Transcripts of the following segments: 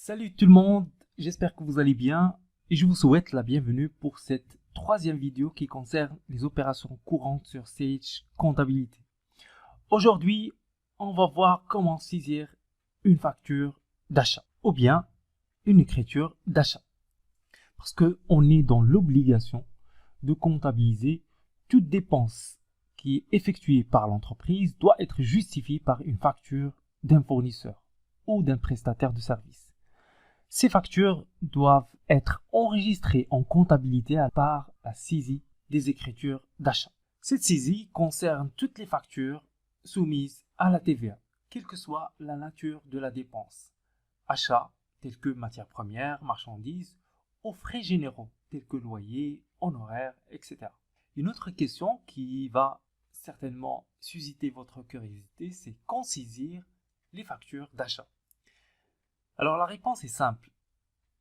Salut tout le monde, j'espère que vous allez bien et je vous souhaite la bienvenue pour cette troisième vidéo qui concerne les opérations courantes sur Sage Comptabilité. Aujourd'hui, on va voir comment saisir une facture d'achat ou bien une écriture d'achat. Parce qu'on est dans l'obligation de comptabiliser toute dépense qui est effectuée par l'entreprise doit être justifiée par une facture d'un fournisseur ou d'un prestataire de service. Ces factures doivent être enregistrées en comptabilité par la saisie des écritures d'achat. Cette saisie concerne toutes les factures soumises à la TVA, quelle que soit la nature de la dépense. Achats tels que matières premières, marchandises, aux frais généraux tels que loyer, honoraires, etc. Une autre question qui va certainement susciter votre curiosité, c'est quand saisir les factures d'achat. Alors la réponse est simple.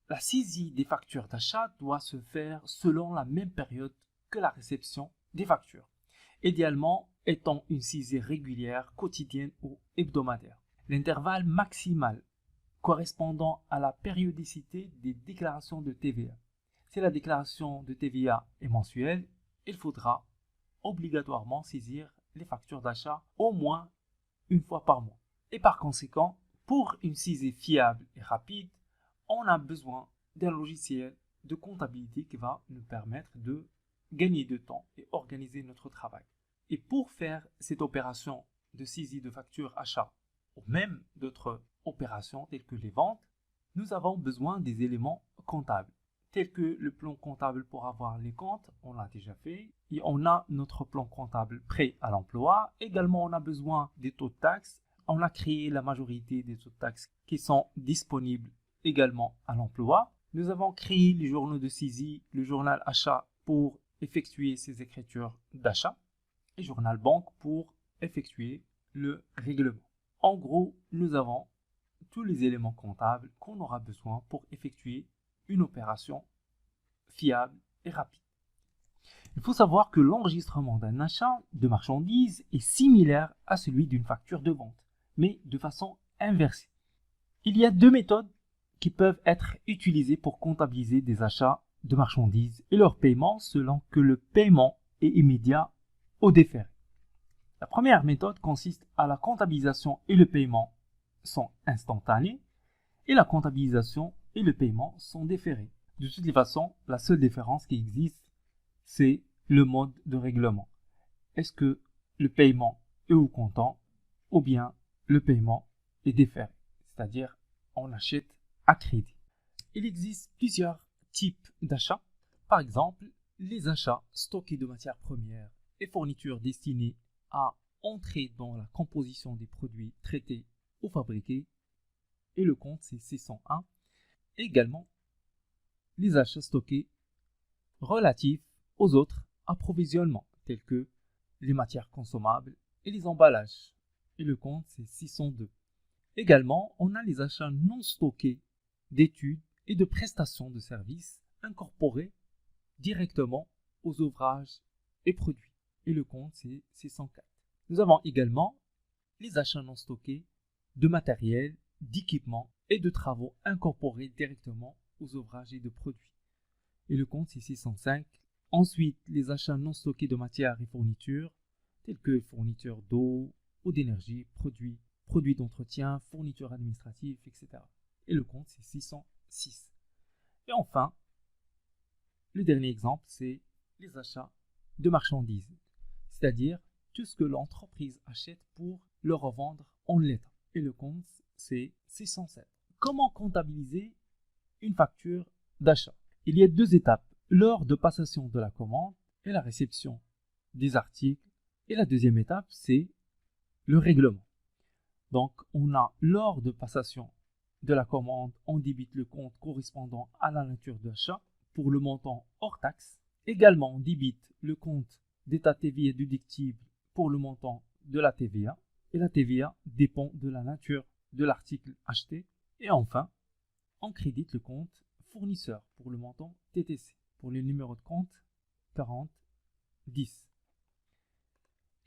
La saisie des factures d'achat doit se faire selon la même période que la réception des factures, idéalement étant une saisie régulière, quotidienne ou hebdomadaire. L'intervalle maximal correspondant à la périodicité des déclarations de TVA. Si la déclaration de TVA est mensuelle, il faudra obligatoirement saisir les factures d'achat au moins une fois par mois. Et par conséquent, pour une saisie fiable et rapide, on a besoin d'un logiciel de comptabilité qui va nous permettre de gagner de temps et organiser notre travail. Et pour faire cette opération de saisie de facture achat ou même d'autres opérations telles que les ventes, nous avons besoin des éléments comptables tels que le plan comptable pour avoir les comptes, on l'a déjà fait, et on a notre plan comptable prêt à l'emploi. Également, on a besoin des taux de taxes. On a créé la majorité des taux de taxes qui sont disponibles également à l'emploi. Nous avons créé les journaux de saisie, le journal achat pour effectuer ces écritures d'achat et journal banque pour effectuer le règlement. En gros, nous avons tous les éléments comptables qu'on aura besoin pour effectuer une opération fiable et rapide. Il faut savoir que l'enregistrement d'un achat de marchandises est similaire à celui d'une facture de vente, mais de façon inversée. Il y a deux méthodes qui peuvent être utilisées pour comptabiliser des achats de marchandises et leur paiement selon que le paiement est immédiat ou différé. La première méthode consiste à la comptabilisation et le paiement sont instantanés et la comptabilisation et le paiement sont différés. De toutes les façons, la seule différence qui existe, c'est le mode de règlement. Est-ce que le paiement est au comptant ou bien le paiement est différé, c'est-à-dire on achète à crédit. Il existe plusieurs types d'achats. Par exemple, les achats stockés de matières premières et fournitures destinées à entrer dans la composition des produits traités ou fabriqués. Et le compte, c'est C101. Également, les achats stockés relatifs aux autres approvisionnements, tels que les matières consommables et les emballages. Et le compte, c'est 602. Également, on a les achats non stockés d'études et de prestations de services incorporés directement aux ouvrages et produits. Et le compte, c'est 604. Nous avons également les achats non stockés de matériel, d'équipements et de travaux incorporés directement aux ouvrages et de produits. Et le compte, c'est 605. Ensuite, les achats non stockés de matières et fournitures, tels que fournitures d'eau ou d'énergie, produits d'entretien, fournitures administratives, etc. Et le compte, c'est 606. Et enfin, le dernier exemple, c'est les achats de marchandises, c'est-à-dire tout ce que l'entreprise achète pour le revendre en l'état. Et le compte, c'est 607. Comment comptabiliser une facture d'achat? Il y a deux étapes, lors de passation de la commande et la réception des articles. Et la deuxième étape, c'est le règlement. Donc, on a lors de passation de la commande, on débite le compte correspondant à la nature d'achat pour le montant hors taxe. Également, on débite le compte d'état TVA déductible pour le montant de la TVA. Et la TVA dépend de la nature de l'article acheté. Et enfin, on crédite le compte fournisseur pour le montant TTC. Pour le numéro de compte 4010.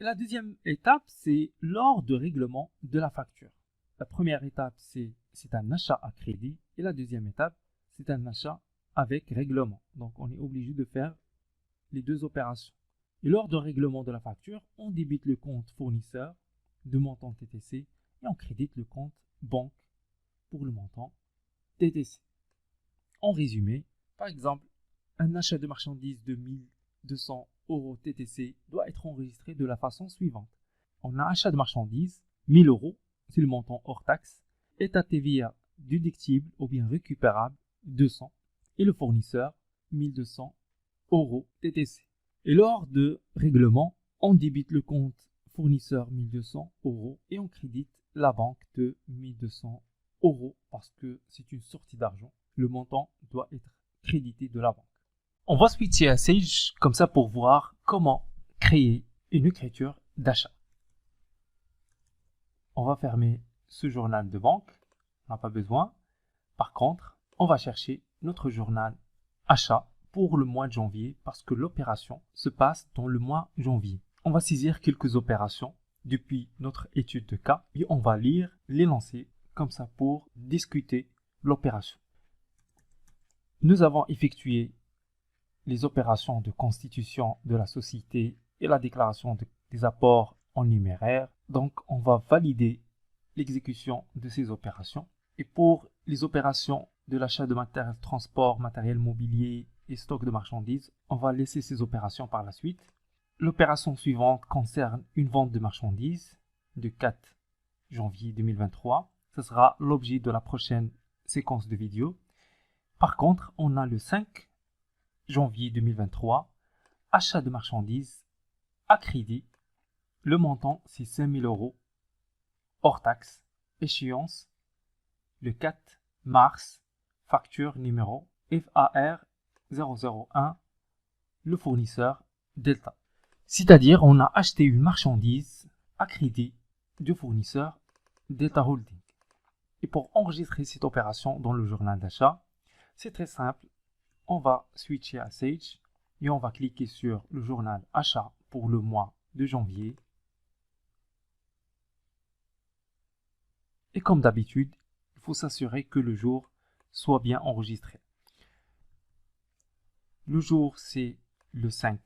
Et la deuxième étape, c'est lors de règlement de la facture. La première étape, c'est c'est un achat à crédit. Et la deuxième étape, c'est un achat avec règlement. Donc, on est obligé de faire les deux opérations. Et lors de règlement de la facture, on débite le compte fournisseur de montant TTC et on crédite le compte banque pour le montant TTC. En résumé, par exemple, un achat de marchandises de 1200 € TTC doit être enregistré de la façon suivante. On a achat de marchandises, 1000 €, c'est le montant hors taxe, état TVA déductible ou bien récupérable, 200, et le fournisseur, 1200 € TTC. Et lors de règlement, on débite le compte fournisseur 1200 € et on crédite la banque de 1200 € parce que c'est une sortie d'argent. Le montant doit être crédité de la banque. On va switcher à Sage comme ça pour voir comment créer une écriture d'achat. On va fermer ce journal de banque, on n'a pas besoin. Par contre, on va chercher notre journal achat pour le mois de janvier parce que l'opération se passe dans le mois janvier. On va saisir quelques opérations depuis notre étude de cas et on va lire les lancers comme ça pour discuter l'opération. Nous avons effectué les opérations de constitution de la société et la déclaration des apports en numéraire. Donc, on va valider l'exécution de ces opérations. Et pour les opérations de l'achat de matériel de transport, matériel mobilier et stock de marchandises, on va laisser ces opérations par la suite. L'opération suivante concerne une vente de marchandises de 4 janvier 2023. Ce sera l'objet de la prochaine séquence de vidéo. Par contre, on a le 5 janvier 2023, achat de marchandises à crédit. Le montant, c'est 5000 € hors taxe. Échéance, le 4 mars, facture numéro FAR 001, le fournisseur Delta. C'est-à-dire, on a acheté une marchandise à crédit du fournisseur Delta Holding. Et pour enregistrer cette opération dans le journal d'achat, c'est très simple. On va switcher à Sage et on va cliquer sur le journal achat pour le mois de janvier. Et comme d'habitude, il faut s'assurer que le jour soit bien enregistré. Le jour, c'est le 5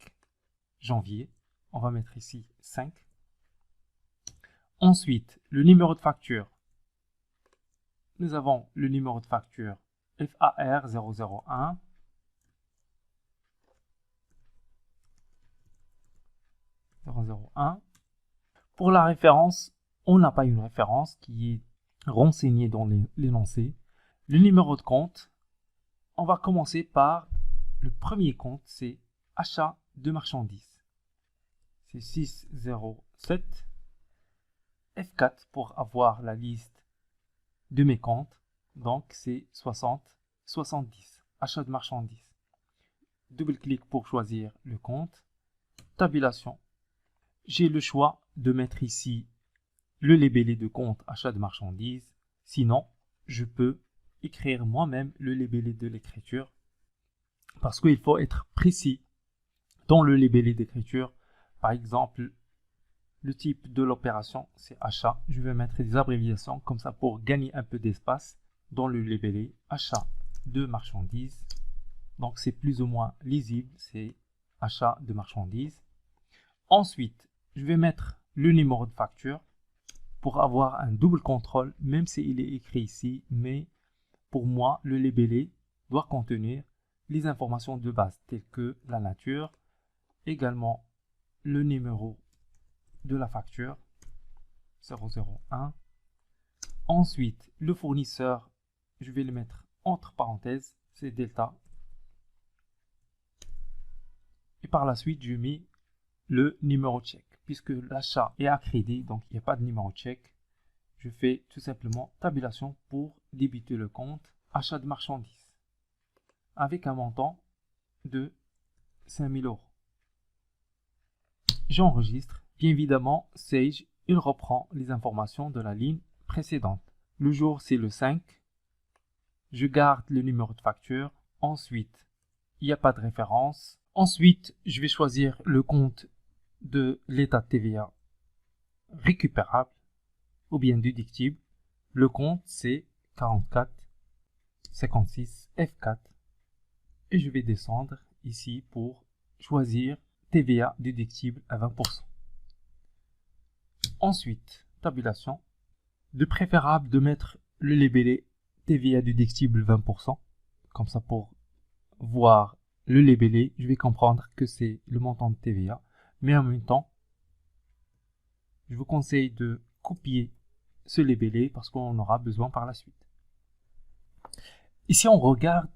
janvier. On va mettre ici 5. Ensuite, le numéro de facture. Nous avons le numéro de facture FAR 001. Pour la référence, on n'a pas une référence qui est renseignée dans l'énoncé. Le numéro de compte, on va commencer par le premier compte, c'est achat de marchandises. C'est 607 F4 pour avoir la liste de mes comptes. Donc c'est 70 achat de marchandises. Double-clic pour choisir le compte. Tabulation. J'ai le choix de mettre ici le libellé de compte achat de marchandises. Sinon, je peux écrire moi-même le libellé de l'écriture parce qu'il faut être précis dans le libellé d'écriture. Par exemple, le type de l'opération, c'est achat. Je vais mettre des abréviations comme ça pour gagner un peu d'espace dans le libellé achat de marchandises. Donc, c'est plus ou moins lisible, c'est achat de marchandises. Ensuite, je vais mettre le numéro de facture pour avoir un double contrôle, même s'il est écrit ici, mais pour moi, le libellé doit contenir les informations de base telles que la nature, également le numéro de la facture 001. Ensuite, le fournisseur, je vais le mettre entre parenthèses, c'est Delta. Et par la suite, je mets le numéro de chèque. Puisque l'achat est à crédit, donc il n'y a pas de numéro de chèque, je fais tout simplement tabulation pour débiter le compte achat de marchandises avec un montant de 5000 €. J'enregistre. Bien évidemment, Sage, il reprend les informations de la ligne précédente. Le jour, c'est le 5. Je garde le numéro de facture. Ensuite, il n'y a pas de référence. Ensuite, je vais choisir le compte de l'état de TVA récupérable ou bien déductible. Le compte, c'est 44, 56, F4 et je vais descendre ici pour choisir TVA déductible à 20%. Ensuite, tabulation. De préférable de mettre le libellé TVA déductible 20%. Comme ça, pour voir le libellé, je vais comprendre que c'est le montant de TVA. Mais en même temps, je vous conseille de copier ce libellé parce qu'on en aura besoin par la suite. Ici, on regarde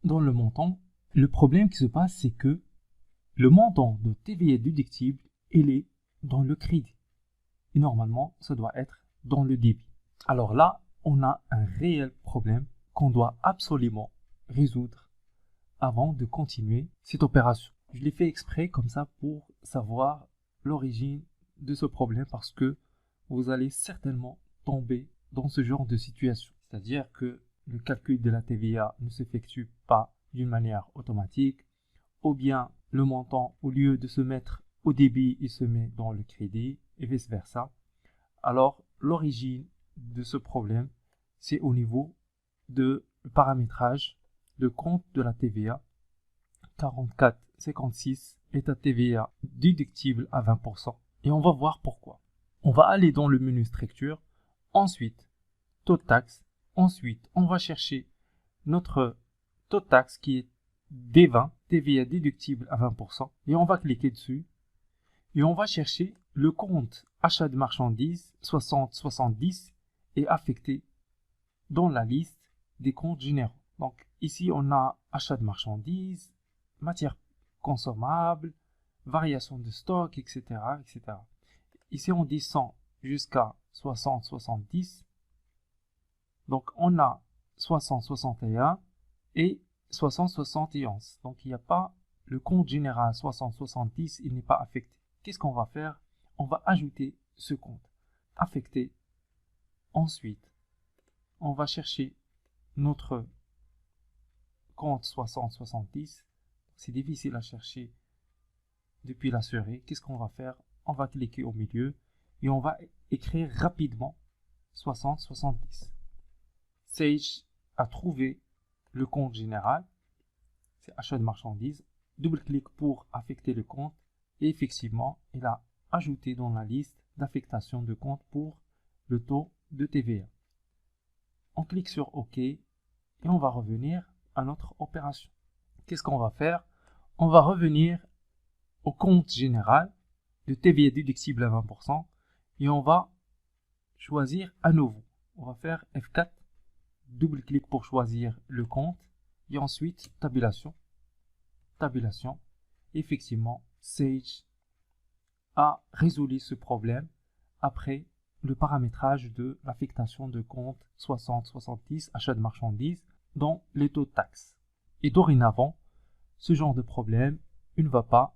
dans le montant. Le problème qui se passe, c'est que le montant de TVA déductible, il est dans le crédit. Et normalement, ça doit être dans le débit. Alors là, on a un réel problème qu'on doit absolument résoudre avant de continuer cette opération. Je l'ai fait exprès comme ça pour savoir l'origine de ce problème parce que vous allez certainement tomber dans ce genre de situation. C'est-à-dire que le calcul de la TVA ne s'effectue pas d'une manière automatique, ou bien le montant, au lieu de se mettre au débit, il se met dans le crédit, et vice-versa. Alors, l'origine de ce problème, c'est au niveau de paramétrage de compte de la TVA. 44,56 est à TVA déductible à 20%. Et on va voir pourquoi. On va aller dans le menu structure, ensuite taux de taxe, ensuite on va chercher notre taux de taxe qui est D20, TVA déductible à 20%, et on va cliquer dessus, et on va chercher le compte achat de marchandises 60-70 est affecté dans la liste des comptes généraux. Donc ici on a achat de marchandises, matières consommables, variation de stock, etc., etc. Ici on descend jusqu'à 60-70. Donc on a 60-61 et 60-71. Donc il n'y a pas le compte général 60-70, il n'est pas affecté. Qu'est-ce qu'on va faire? On va ajouter ce compte affecté. Ensuite, on va chercher notre compte 60-70. C'est difficile à chercher depuis la souris. Qu'est-ce qu'on va faire? On va cliquer au milieu et on va écrire rapidement 60-70. Sage a trouvé le compte général, c'est achat de marchandises. Double-clic pour affecter le compte et effectivement, il a ajouté dans la liste d'affectation de compte pour le taux de TVA. On clique sur OK et on va revenir à notre opération. Qu'est-ce qu'on va faire? On va revenir au compte général de TVA déductible à 20% et on va choisir à nouveau. On va faire F4, double-clic pour choisir le compte et ensuite tabulation. Tabulation. Effectivement, Sage a résolu ce problème après le paramétrage de l'affectation de compte 60-70 achat de marchandises dans les taux de taxe. Et dorénavant, ce genre de problème ne va pas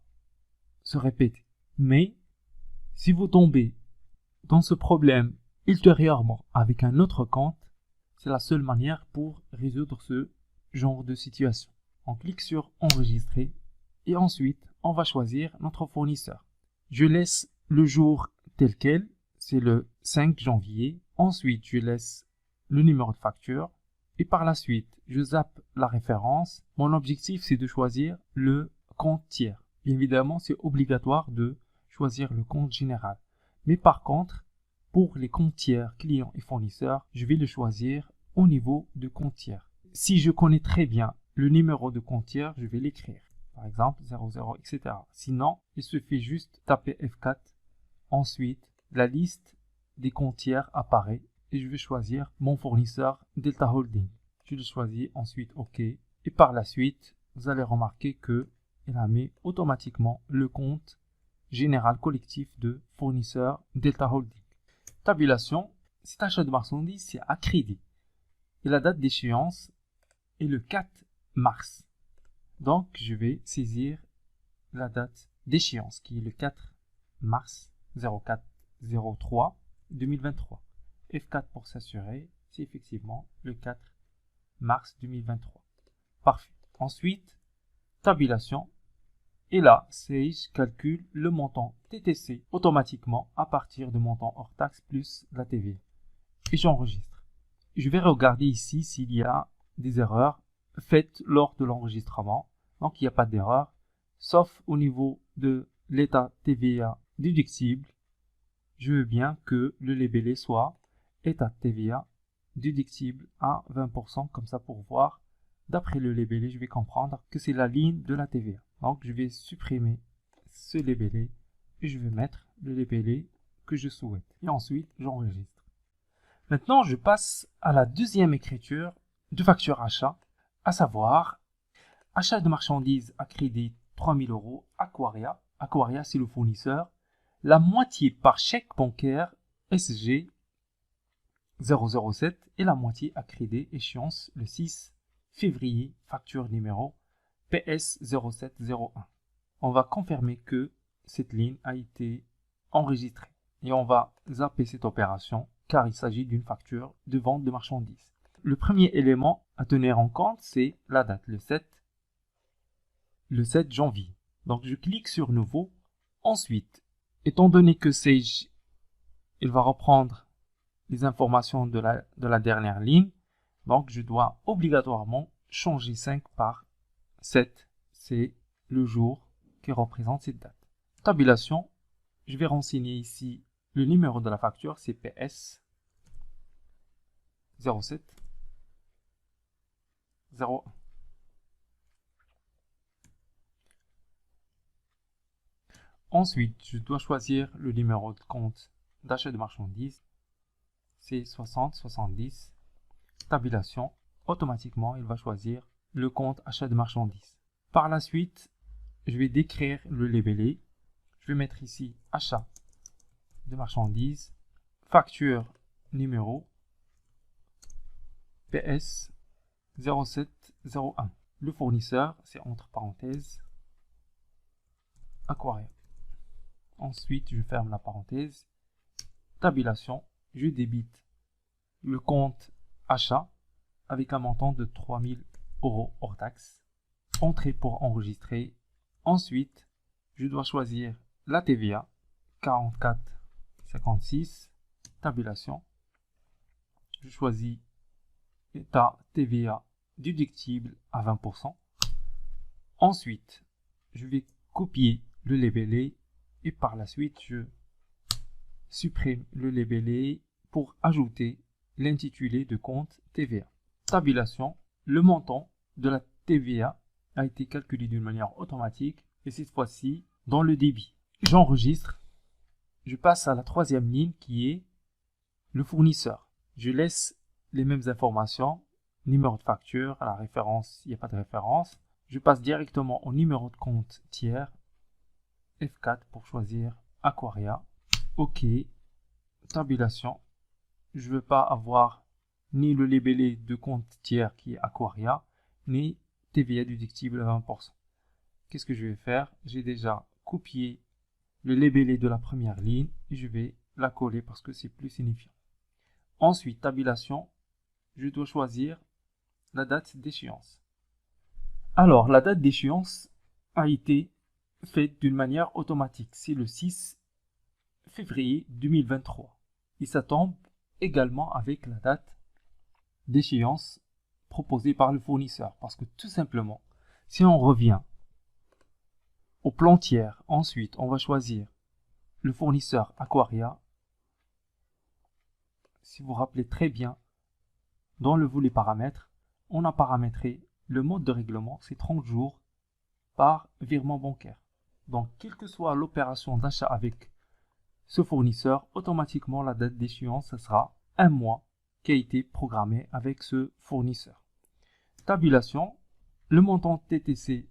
se répéter. Mais si vous tombez dans ce problème ultérieurement avec un autre compte, c'est la seule manière pour résoudre ce genre de situation. On clique sur enregistrer et ensuite on va choisir notre fournisseur. Je laisse le jour tel quel, c'est le 5 janvier. Ensuite, je laisse le numéro de facture et par la suite, je zappe la référence. Mon objectif, c'est de choisir le compte tiers. Bien évidemment, c'est obligatoire de choisir le compte général. Mais par contre, pour les comptes tiers, clients et fournisseurs, je vais le choisir au niveau de compte tiers. Si je connais très bien le numéro de compte tiers, je vais l'écrire. Par exemple, 00, etc. Sinon, il suffit juste taper F4. Ensuite, la liste des comptes tiers apparaît et je vais choisir mon fournisseur Delta Holding. Je le choisis, ensuite OK. Et par la suite, vous allez remarquer que il a mis automatiquement le compte général collectif de fournisseur Delta Holding. Tabulation, cet achat de marchandises, c'est à crédit. Et la date d'échéance est le 4 mars. Donc, je vais saisir la date d'échéance qui est le 4 mars 0403 2023. F4 pour s'assurer, c'est effectivement le 4 mars 2023. Parfait. Ensuite, tabulation. Et là, Sage calcule le montant TTC automatiquement à partir de montant hors taxe plus la TVA. Et j'enregistre. je vais regarder ici s'il y a des erreurs faites lors de l'enregistrement. Donc, il n'y a pas d'erreur, sauf au niveau de l'état TVA déductible. Je veux bien que le libellé soit état TVA déductible à 20%, comme ça pour voir. D'après le libellé, je vais comprendre que c'est la ligne de la TVA. Donc, je vais supprimer ce libellé et je vais mettre le libellé que je souhaite. Et ensuite, j'enregistre. Maintenant, je passe à la deuxième écriture de facture achat, à savoir achat de marchandises à crédit 3000 € Aquaria. Aquaria, c'est le fournisseur. La moitié par chèque bancaire SG 007 et la moitié à crédit échéance le 6 février, facture numéro PS 0701. On va confirmer que cette ligne a été enregistrée et on va zapper cette opération car il s'agit d'une facture de vente de marchandises. Le premier élément à tenir en compte, c'est la date, le 7 janvier. Donc je clique sur Nouveau. Ensuite, étant donné que Sage, il va reprendre les informations de la dernière ligne, donc je dois obligatoirement changer 5 par 7. C'est le jour qui représente cette date. Tabulation, je vais renseigner ici le numéro de la facture, c'est PS 07 01. Ensuite, je dois choisir le numéro de compte d'achat de marchandises. C'est 6070. Tabulation. Automatiquement, il va choisir le compte achat de marchandises. Par la suite, je vais décrire le libellé. Je vais mettre ici achat de marchandises, facture numéro PS 0701. Le fournisseur, c'est entre parenthèses Aquaria. Ensuite, je ferme la parenthèse. Tabulation, je débite le compte achat avec un montant de 3000 € hors taxe. Entrée pour enregistrer. Ensuite, je dois choisir la TVA 44,56. Tabulation. Je choisis état TVA déductible à 20%. Ensuite, je vais copier le libellé et par la suite, je supprime le libellé pour ajouter l'intitulé de compte TVA. Tabulation, le montant de la TVA a été calculé d'une manière automatique et cette fois-ci dans le débit. J'enregistre, je passe à la troisième ligne qui est le fournisseur. Je laisse les mêmes informations, numéro de facture, à la référence, il n'y a pas de référence. Je passe directement au numéro de compte tiers, F4 pour choisir Aquaria. OK, tabulation. Je ne veux pas avoir ni le libellé de compte tiers qui est Aquaria, ni TVA déductible à 20%. Qu'est-ce que je vais faire? J'ai déjà copié le libellé de la première ligne et je vais la coller parce que c'est plus signifiant. Ensuite, tabulation, je dois choisir la date d'échéance. Alors, la date d'échéance a été faite d'une manière automatique. C'est le 6 février 2023. Et ça tombe également avec la date d'échéance proposée par le fournisseur. Parce que tout simplement, si on revient au plan tiers, ensuite on va choisir le fournisseur Aquaria. Si vous vous rappelez très bien, dans le volet paramètres, on a paramétré le mode de règlement, c'est 30 jours par virement bancaire. Donc, quelle que soit l'opération d'achat avec ce fournisseur, automatiquement la date d'échéance, ce sera un mois qui a été programmé avec ce fournisseur. Tabulation, le montant TTC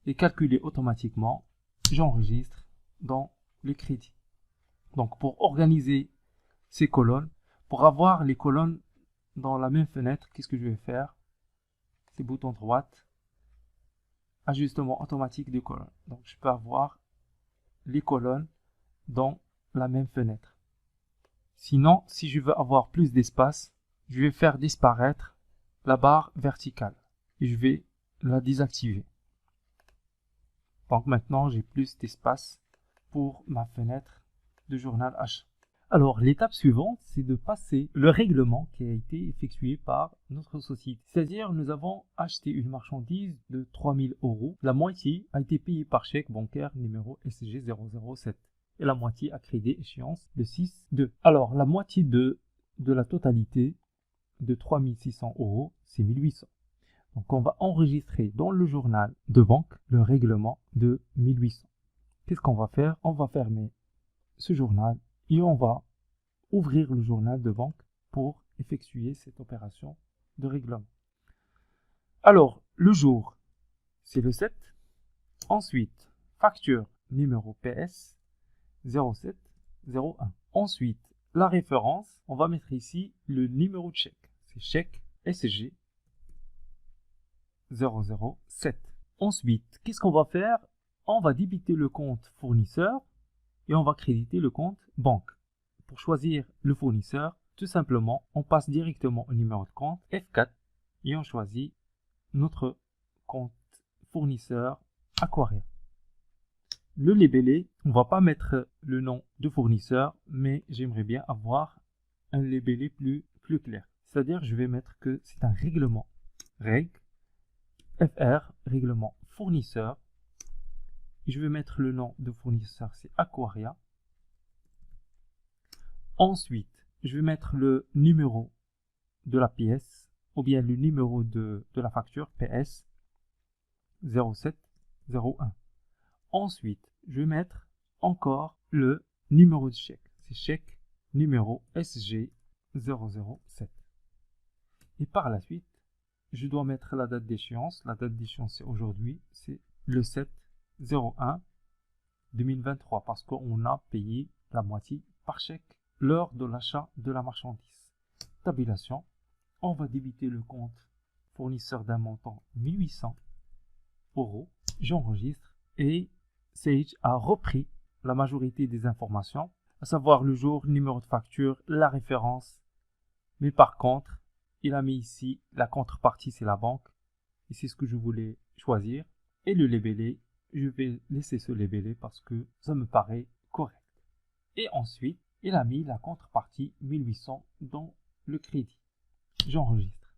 est calculé automatiquement. J'enregistre dans le crédit. Donc, pour organiser ces colonnes, pour avoir les colonnes dans la même fenêtre, qu'est-ce que je vais faire? C'est bouton droite, ajustement automatique des colonnes. Donc, je peux avoir les colonnes dans la même fenêtre. Sinon, si je veux avoir plus d'espace, je vais faire disparaître la barre verticale et je vais la désactiver. Donc maintenant, j'ai plus d'espace pour ma fenêtre de journal achat. Alors, l'étape suivante, c'est de passer le règlement qui a été effectué par notre société. C'est-à-dire, nous avons acheté une marchandise de 3000 €. La moitié a été payée par chèque bancaire numéro SG007. Et la moitié à crédit échéance le 6/2. Alors, la moitié de la totalité de 3600 €, c'est 1800. Donc, on va enregistrer dans le journal de banque le règlement de 1800. Qu'est-ce qu'on va faire? On va fermer ce journal et on va ouvrir le journal de banque pour effectuer cette opération de règlement. Alors, le jour, c'est le 7. Ensuite, facture numéro PS 0701. Ensuite, la référence, on va mettre ici le numéro de chèque. C'est chèque SG 007. Ensuite, qu'est-ce qu'on va faire? On va débiter le compte fournisseur et on va créditer le compte banque. Pour choisir le fournisseur, tout simplement, on passe directement au numéro de compte F4 et on choisit notre compte fournisseur Aquaria. Le libellé, on ne va pas mettre le nom de fournisseur, mais j'aimerais bien avoir un libellé plus clair. C'est-à-dire, je vais mettre que c'est un règlement règle FR, règlement fournisseur. Et je vais mettre le nom de fournisseur, c'est Aquaria. Ensuite, je vais mettre le numéro de la pièce ou bien le numéro de la facture PS 0701. Ensuite, je vais mettre encore le numéro de chèque. C'est chèque numéro SG 007. Et par la suite, je dois mettre la date d'échéance. La date d'échéance, c'est aujourd'hui, c'est le 7/01 2023 parce qu'on a payé la moitié par chèque lors de l'achat de la marchandise. Tabulation, on va débiter le compte fournisseur d'un montant 1800 €. J'enregistre et Sage a repris la majorité des informations, à savoir le jour, numéro de facture, la référence. Mais par contre, il a mis ici la contrepartie, c'est la banque. Et c'est ce que je voulais choisir. Et le libellé, je vais laisser ce libellé parce que ça me paraît correct. Et ensuite, il a mis la contrepartie 1800 dans le crédit. J'enregistre.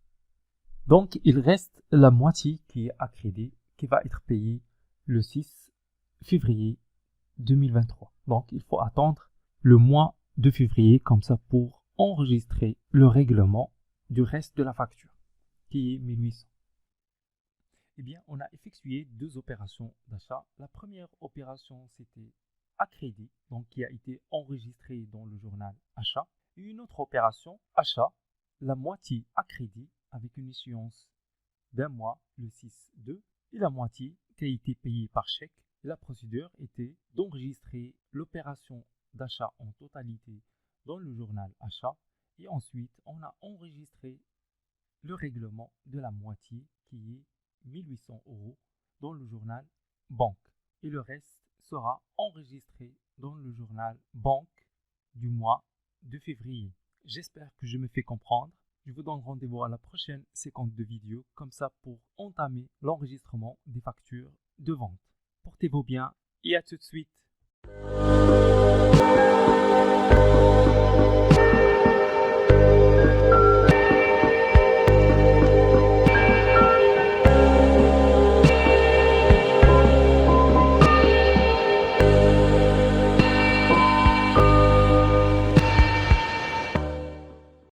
Donc, il reste la moitié qui est à crédit, qui va être payée le 6 février 2023. Donc, il faut attendre le mois de février comme ça pour enregistrer le règlement du reste de la facture, qui est 1800. Eh bien, on a effectué deux opérations d'achat. La première opération, c'était à crédit, donc qui a été enregistrée dans le journal achat. Et une autre opération, achat, la moitié à crédit avec une échéance d'un mois, le 6/2, et la moitié qui a été payée par chèque. Et la procédure était d'enregistrer l'opération d'achat en totalité dans le journal achat. Et ensuite, on a enregistré le règlement de la moitié qui est 1800 € dans le journal banque. Et le reste sera enregistré dans le journal banque du mois de février. J'espère que je me fais comprendre. Je vous donne rendez-vous à la prochaine séquence de vidéo, comme ça pour entamer l'enregistrement des factures de vente. Portez-vous bien et à tout de suite.